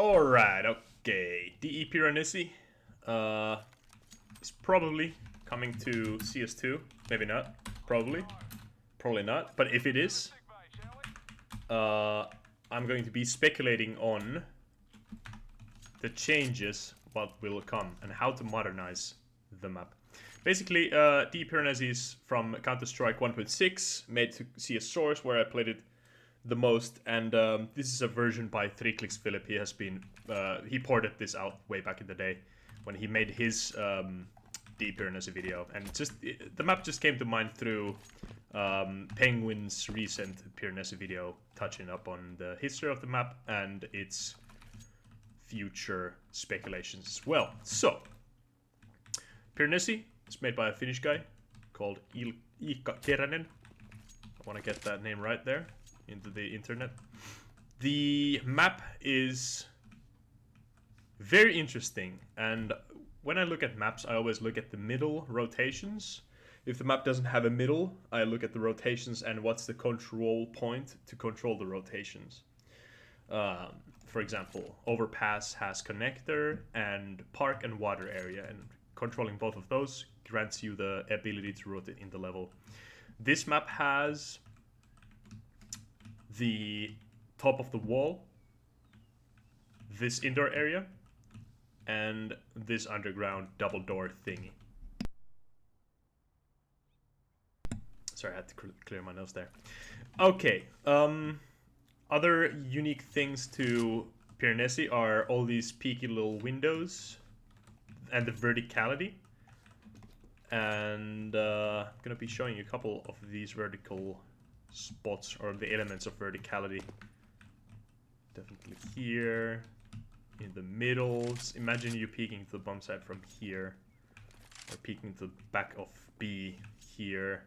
Alright, okay. DE Piranesi is probably coming to CS2. Maybe not. Probably. Probably not. But if it is, I'm going to be speculating on the changes, what will come, and how to modernize the map. Basically, DE Piranesi is from Counter-Strike 1.6, made to CS Source, where I played it the most, and this is a version by 3Clicks Philip. He has been he ported this out way back in the day when he made his DE Piranesi video, and the map just came to mind through Penguin's recent Piranesi video, touching up on the history of the map and its future speculations as well. So, Piranesi is made by a Finnish guy called Iikka Keränen. I want to get that name right there into the internet. The map is very interesting, and when I look at maps, I always look at the middle rotations. If the map doesn't have a middle, I look at the rotations and what's the control point to control the rotations. For example, Overpass has connector and park and water area, and controlling both of those grants you the ability to rotate in the level. This map has the top of the wall, this indoor area, and this underground double door thingy. Sorry, I had to clear my nose there. Okay, other unique things to Piranesi are all these peaky little windows and the verticality. And I'm gonna be showing you a couple of these vertical spots, or the elements of verticality. Definitely here, in the middle. Imagine you peeking to the bomb site from here, or peeking to the back of B here,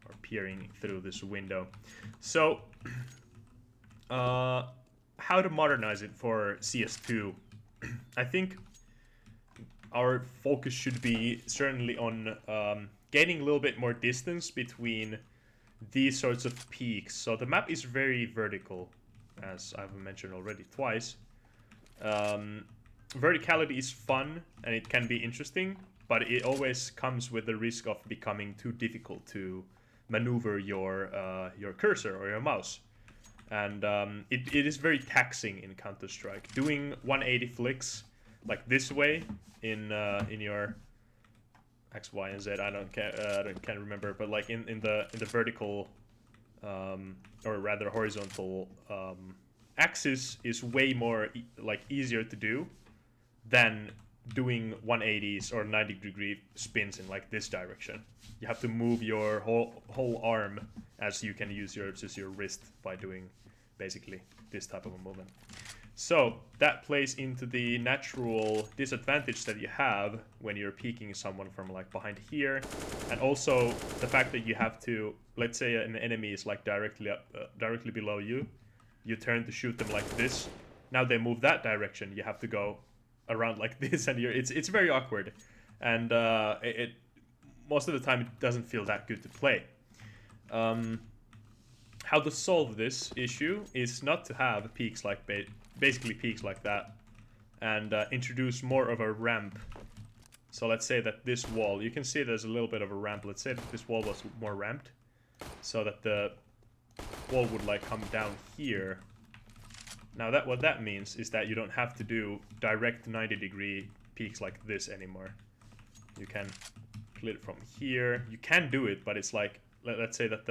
or peering through this window. So, how to modernize it for CS2? I think our focus should be certainly on gaining a little bit more distance between these sorts of peaks. So the map is very vertical, as I've mentioned already twice. Verticality is fun and it can be interesting, but it always comes with the risk of becoming too difficult to maneuver your cursor or your mouse. And it is very taxing in Counter-Strike. Doing 180 flicks like this way in your X, Y, and Z, I can't remember, but like in the vertical or rather horizontal axis is way more easier to do than doing 180s or 90-degree spins in like this direction. You have to move your whole arm, as you can use your wrist by doing basically this type of a movement. So that plays into the natural disadvantage that you have when you're peeking someone from like behind here, and also the fact that you have to, let's say an enemy is like directly below you, you turn to shoot them like this. Now they move that direction, you have to go around like this, and it's very awkward, and it most of the time it doesn't feel that good to play. How to solve this issue is not to have peaks like basically peaks like that, and introduce more of a ramp. So let's say that this wall, you can see there's a little bit of a ramp. Let's say that this wall was more ramped, so that the wall would like come down here. Now what that means is that you don't have to do direct 90-degree peaks like this anymore. You can split it from here. You can do it, but it's like, let's say that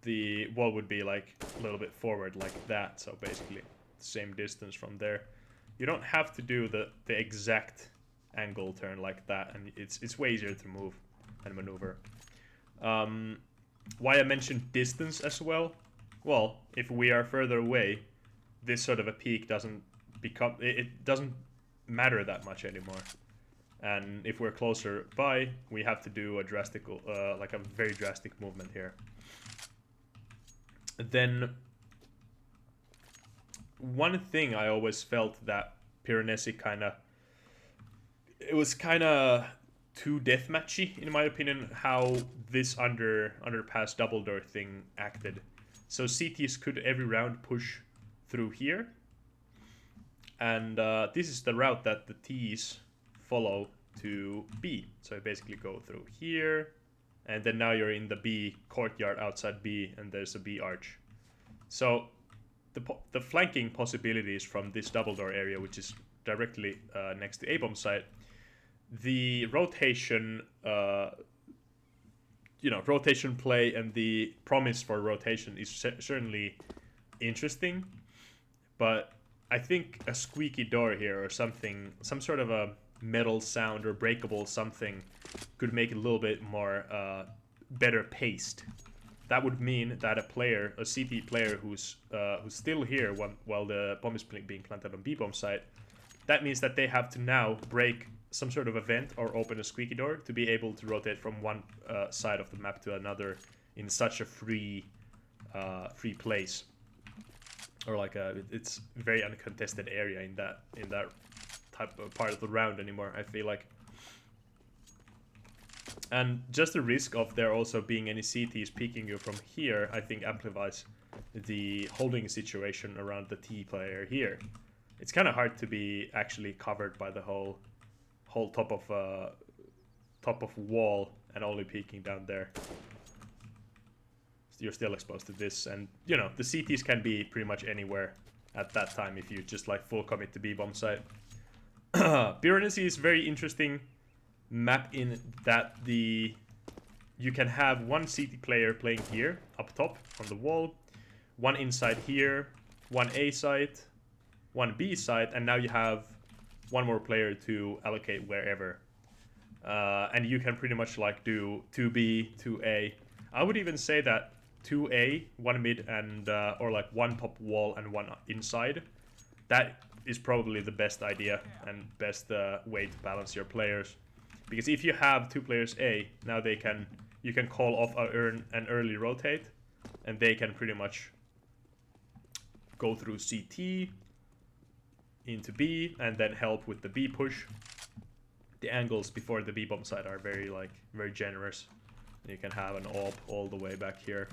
the wall would be like a little bit forward like that, so basically the same distance from there. You don't have to do the exact angle turn like that, and it's way easier to move and maneuver. Why I mentioned distance as well? Well, if we are further away, this sort of a peak doesn't matter that much anymore. And if we're closer by, we have to do a very drastic movement here. Then, one thing I always felt that Piranesi it was kind of too deathmatchy, in my opinion, how this underpass double door thing acted. So CTs could every round push through here, And this is the route that the T's follow to B. So you basically go through here, and then now you're in the B courtyard outside B, and there's a B arch. So the flanking possibilities from this double door area, which is directly next to A-bomb site, the rotation, rotation play and the promise for rotation is certainly interesting, but I think a squeaky door here or something, some sort of a metal sound or breakable something could make it a little bit more better paced. That would mean that a CT player who's still here while the bomb is being planted on B-bomb site, that means that they have to now break some sort of event or open a squeaky door to be able to rotate from one side of the map to another in such a free place, or like it's very uncontested area in that type of part of the round anymore, I feel like. And just the risk of there also being any CTs peeking you from here, I think amplifies the holding situation around the T player here. It's kind of hard to be actually covered by the whole top of wall and only peeking down there. You're still exposed to this, and the CTs can be pretty much anywhere at that time if you just like full commit to B-bomb site. Piranesi is very interesting map in that you can have one CT player playing here up top on the wall, one inside here, one A site, one B site, and now you have one more player to allocate wherever. And you can pretty much like do 2B, 2A. I would even say that 2A, one mid, and or like one top wall and one inside. That is probably the best idea and best way to balance your players. Because if you have two players A, now you can call off an early rotate, and they can pretty much go through CT into B and then help with the B push. The angles before the B-bomb side are very generous. And you can have an AWP all the way back here,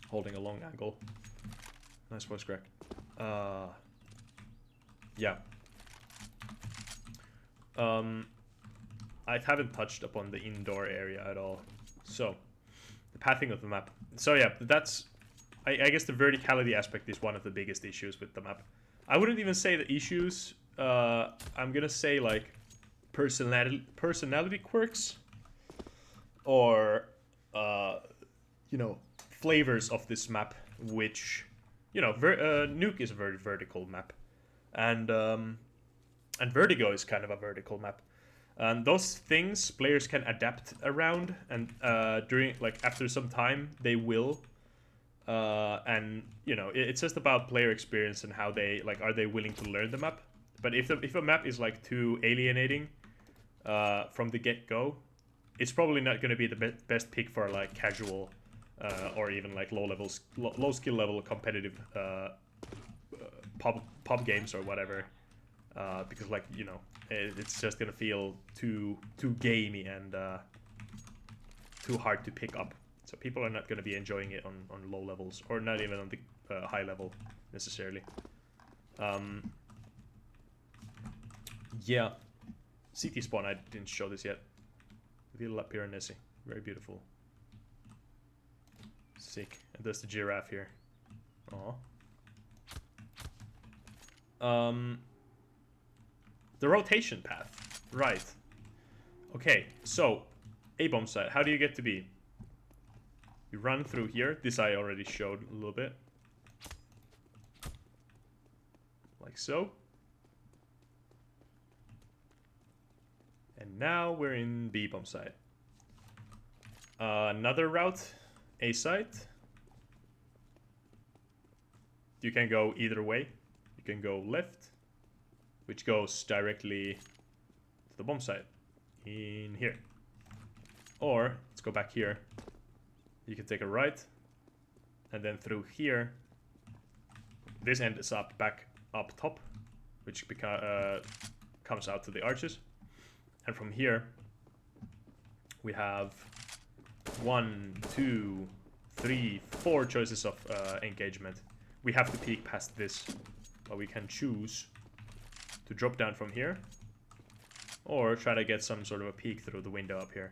holding a long angle. Nice voice crack. Yeah. I haven't touched upon the indoor area at all. So, the pathing of the map. So yeah, that's... I guess the verticality aspect is one of the biggest issues with the map. I wouldn't even say the issues. I'm gonna say like personality quirks, or flavors of this map, which Nuke is a very vertical map, and Vertigo is kind of a vertical map. And those things players can adapt around, and after some time they will. And it's just about player experience and how they are they willing to learn the map. But if a map is like too alienating from the get-go, it's probably not going to be the best pick for like casual or even like low skill level competitive pub games or whatever, because it's just gonna feel too gamey and too hard to pick up. So people are not going to be enjoying it on low levels, or not even on the high level necessarily. Yeah, CT spawn, I didn't show this yet. Villa Piranesi, very beautiful. Sick. And there's the giraffe here. Aww. The rotation path. Right. Okay, so A-bomb site. How do you get to B? You run through here. This I already showed a little bit. Like so. And now we're in B-bomb site. Another route. A site. You can go either way. You can go left, which goes directly to the bomb site in here. Or, let's go back here. You can take a right, and then through here, this ends up back up top, which comes out to the arches. And from here, we have 1, 2, 3, 4 choices of engagement. We have to peek past this but we can choose to drop down from here, or try to get some sort of a peek through the window up here.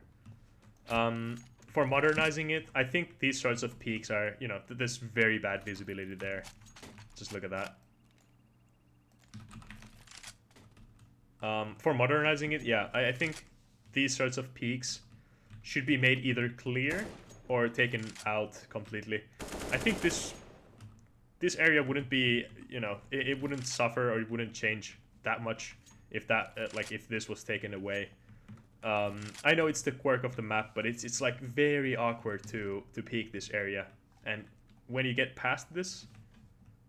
For modernizing it, I think these sorts of peaks are, you know, there's very bad visibility there. Just look at that. For modernizing it, yeah, I think these sorts of peaks should be made either clear or taken out completely. I think this area wouldn't be, you know, it wouldn't suffer or it wouldn't change that much if that, like, if this was taken away. I know it's the quirk of the map, but it's like very awkward to peek this area. And when you get past this,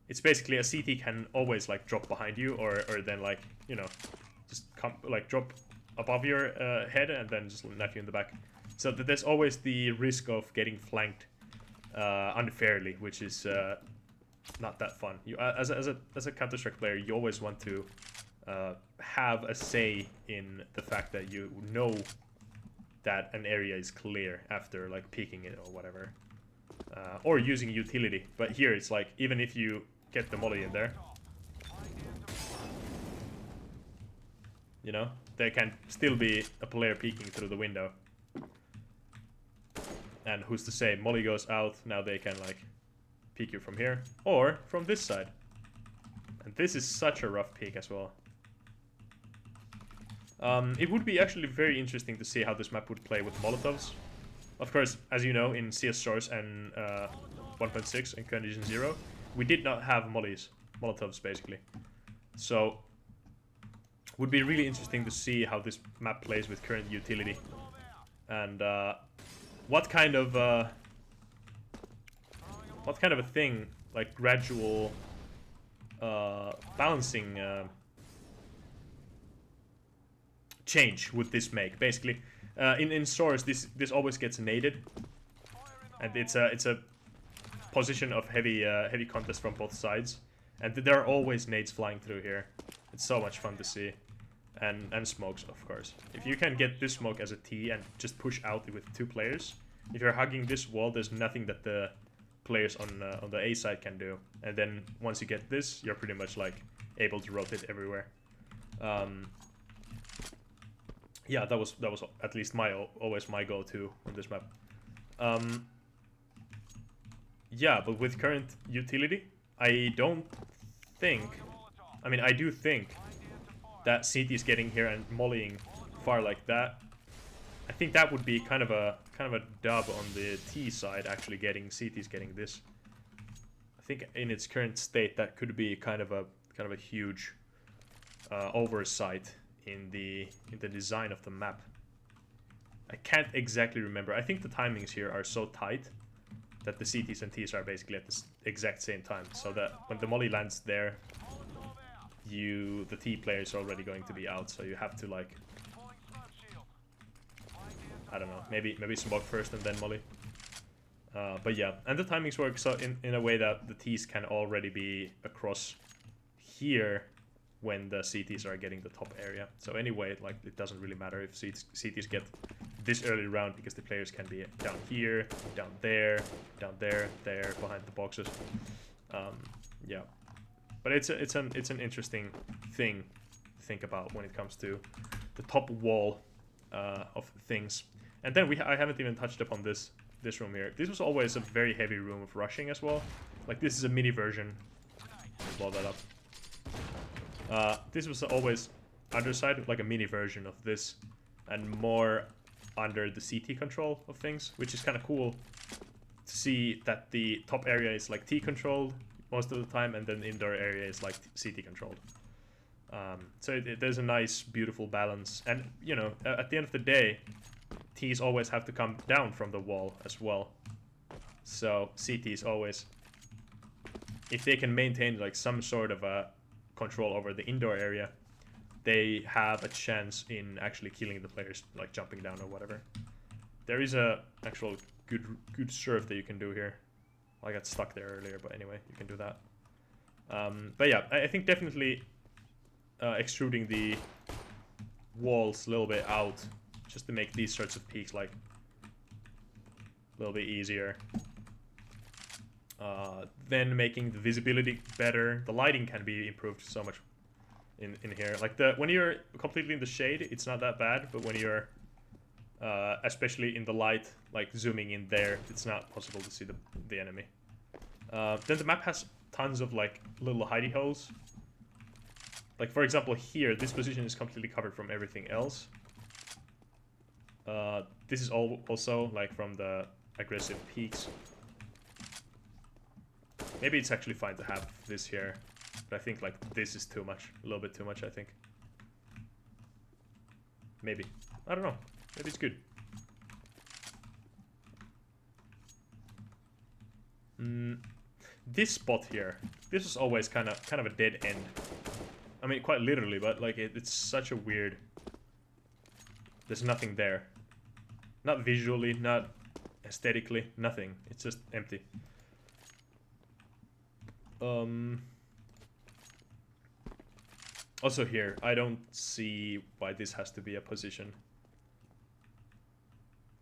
it's basically a CT can always like drop behind you, or then like, you know, just come like drop above your head and then just knife you in the back. So that there's always the risk of getting flanked unfairly, which is not that fun. You as a Counter-Strike player, you always want to have a say in the fact that you know that an area is clear after like peeking it or whatever, or using utility. But here it's like, even if you get the molly in there, you know, there can still be a player peeking through the window, and who's to say, molly goes out, now they can like peek you from here or from this side. And this is such a rough peek as well. It would be actually very interesting to see how this map would play with Molotovs. Of course, as you know, in CS Source and 1.6 and Condition 0, we did not have Molotovs basically. So, would be really interesting to see how this map plays with current utility. And what kind of a thing, like gradual balancing change would this make? Basically, in Source, this always gets naded, and it's a position of heavy contest from both sides, and there are always nades flying through here. It's so much fun to see, and smokes, of course. If you can get this smoke as a T and just push out with two players, if you're hugging this wall, there's nothing that the players on the A side can do. And then once you get this, you're pretty much like able to rotate everywhere. Yeah, that was at least always my go-to on this map. Yeah, but with current utility, I don't think, I mean, I do think that CT is getting here and mollying far like that. I think that would be kind of a dub on the T side, actually getting CT's getting this. I think in its current state that could be kind of a huge oversight in the design of the map. I can't exactly remember. I think the timings here are so tight that the CTs and Ts are basically at the exact same time, so that when the molly lands there, the T player is already going to be out, so you have to like, I don't know, maybe smoke first and then molly. But yeah, and the timings work so in a way that the Ts can already be across here when the CTs are getting the top area. So anyway, like, it doesn't really matter if CTs get this early round, because the players can be down here, down there, there, behind the boxes. Yeah, but it's an interesting thing to think about when it comes to the top wall of things. And then I haven't even touched upon this room here. This was always a very heavy room of rushing as well. Like, this is a mini version. Blow that up. This was always underside, like a mini version of this, and more under the CT control of things, which is kind of cool to see that the top area is like T controlled most of the time, and then the indoor area is like CT controlled. So there's a nice, beautiful balance, and you know, at the end of the day, Ts always have to come down from the wall as well. So CTs always, if they can maintain like some sort of a control over the indoor area, they have a chance in actually killing the players, like jumping down or whatever. There is a actual good serve that you can do here. I got stuck there earlier, but anyway, you can do that. But yeah, I think definitely extruding the walls a little bit out, just to make these sorts of peaks like a little bit easier. Then making the visibility better. The lighting can be improved so much in here. Like when you're completely in the shade, it's not that bad, but when you're especially in the light, like zooming in there, it's not possible to see the enemy. Then the map has tons of like little hidey holes. Like for example here, this position is completely covered from everything else. This is also like from the aggressive peaks. Maybe it's actually fine to have this here, but I think like this is too much, a little bit too much I think. Maybe, I don't know, maybe it's good. This spot here, this is always kind of a dead end. I mean, quite literally, but like it's such a weird. There's nothing there. Not visually, not aesthetically, nothing. It's just empty. Also here, I don't see why this has to be a position.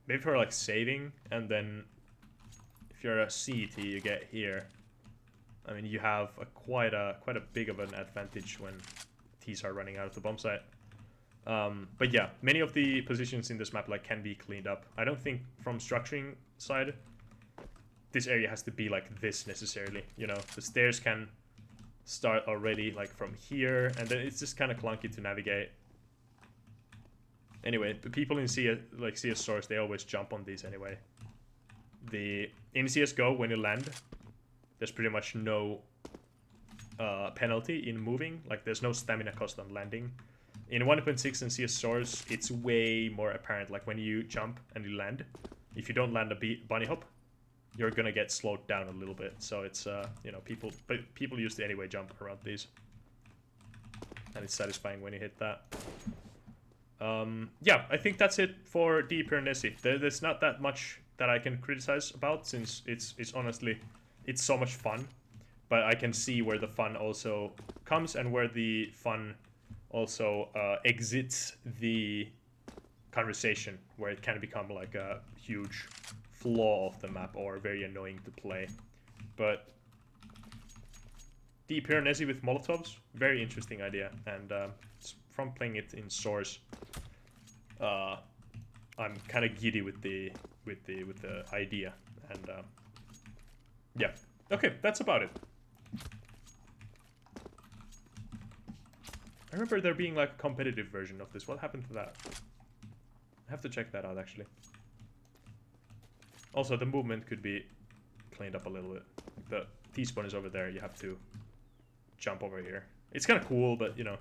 Maybe for like saving, and then if you're a CT, you get here. I mean, you have quite a big of an advantage when T's are running out of the bomb site. But yeah, many of the positions in this map like can be cleaned up. I don't think from structuring side, this area has to be like this necessarily. You know, the stairs can start already like from here, and then it's just kind of clunky to navigate. Anyway, the people in CS stores, they always jump on these anyway. In CSGO, when you land, there's pretty much no penalty in moving. Like there's no stamina cost on landing. In 1.6 and CS stores, it's way more apparent. Like when you jump and you land, if you don't land a bunny hop, you're gonna get slowed down a little bit. So it's you know, people used to anyway jump around these, and it's satisfying when you hit that. Yeah, I think that's it for Piranesi. There's not that much that I can criticize about, since it's honestly, it's so much fun. But I can see where the fun also comes, and where the fun also exits the conversation, where it can become like a huge flaw of the map or very annoying to play. But Piranesi with Molotovs, very interesting idea, and from playing it in Source, I'm kind of giddy with the idea, and yeah. Okay, that's about it. I remember there being like a competitive version of this. What happened to that? I have to check that out actually. Also, the movement could be cleaned up a little bit. The T-spawn is over there. You have to jump over here. It's kind of cool, but you know,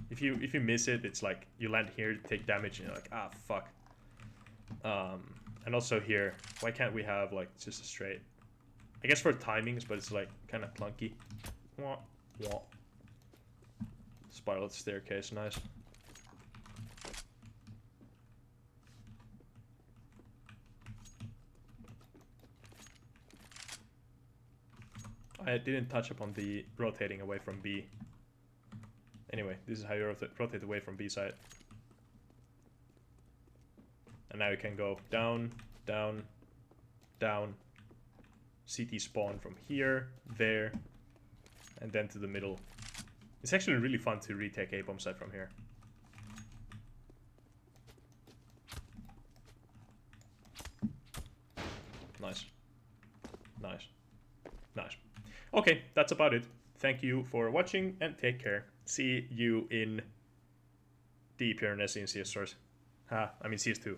if you miss it, it's like you land here, take damage, and you're like, ah, fuck. And also here, why can't we have like just a straight? I guess for timings, but it's like kind of clunky. Wah, wah. Spiral staircase, nice. I didn't touch upon the rotating away from B. Anyway, this is how you rotate away from B side. And now you can go down, down, down. CT spawn from here, there, and then to the middle. It's actually really fun to retake a bomb site from here. Nice. Nice. Nice. Okay, that's about it. Thank you for watching, and take care. See you in the Piranesi in CS Source. I mean CS2.